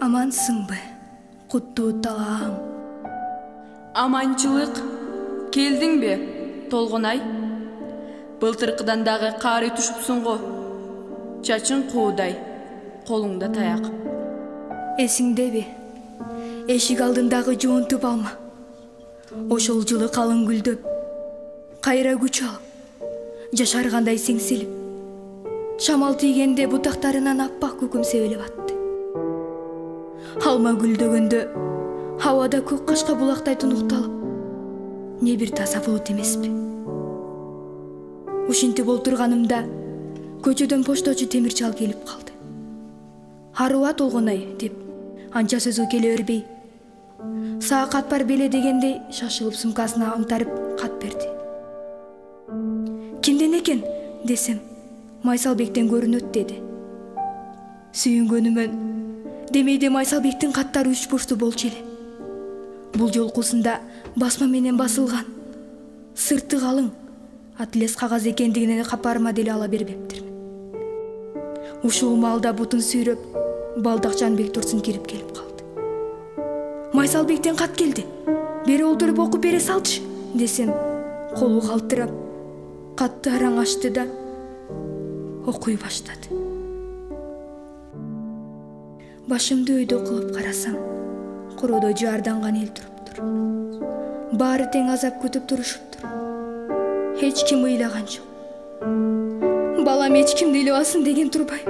Амансыңбы, куттуу талаам? Аманчылык, келдиң бе, Толгонай? Былтыркыдан дагы каары түшүпсүң го. Чачың куудай, колуңда таяк. Эсиңдеби? Эшик алдындагы жоонтуп алма. Ошол жылы калың гүлдөп, кайра күч алып, жашаргандай сеңселип, шамал тийгенде бутактарынан аппак көкөм себелеп атты. Алма гүлдөгөндө хавада көк кашка булактай тунукталып, не бир таза булут эмеспи. Ушинтип олтурганымда көчөдөн пошточу темир чал келип калды. Аруа Толгонай деп анча сөзгө келе бербей, сага кат бар беле дегендей шашылып сумкасына аңтарып кат берди. Кимден экен десем, Майсалбектен көрүнөт деди. Сүйүнгөнүмөн демейде Майсалбектин каттары 3 бурчтуу болчу эле. Бул жолкусунда басма менен басылган, сырты калың, атлес кагаз экендигинен капарыма деле ала бербептирмин. Ушул маалда бутун сүйрөп, Балдакжан Бектурсун кирип келип калды. Майсалбектен кат келди, бери олтуруп окуп бере салчы десем, колу калтырап, катты араң ачты да окуй баштады. Башымды өйдө кылып карасам, короодо жаарданган эл туруптур. Баары тең азап күтүп турушуптур. Эч ким ыйлаган жок. Балам эч кимди ыйлабасын деген турбай.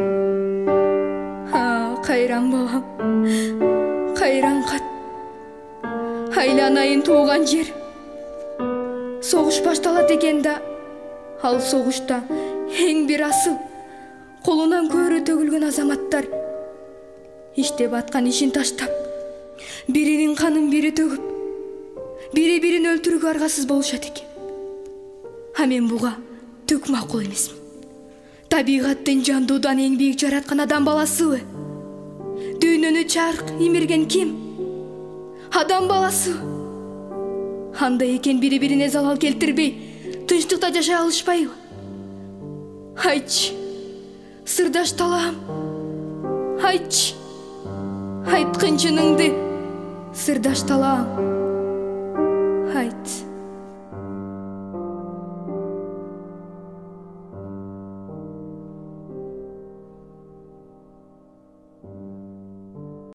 Кайран балам, кайран кат. Айланайын тууган жер. Согуш башталат экен да, ал согушта эң бир асыл, колунан көөрү төгүлгөн азаматтар иштеп аткан ишин таштап, биринин канын бири төгүп, бири-бирин өлтүрүүгө аргасыз болушат экен. А мен буга түк макул эмесмин. Табигаттын жандуудан эң бийик жараткан адам баласыбы? Дүйнөнү чарк имирген ким? Адам баласыбы? Андай экен бири-бирине залал келтирбей, тынчтыкта жашай алышпайбы? Айтчы, сырдаш талаам, айтчы, айткын жыныңды, сырдаш талаам.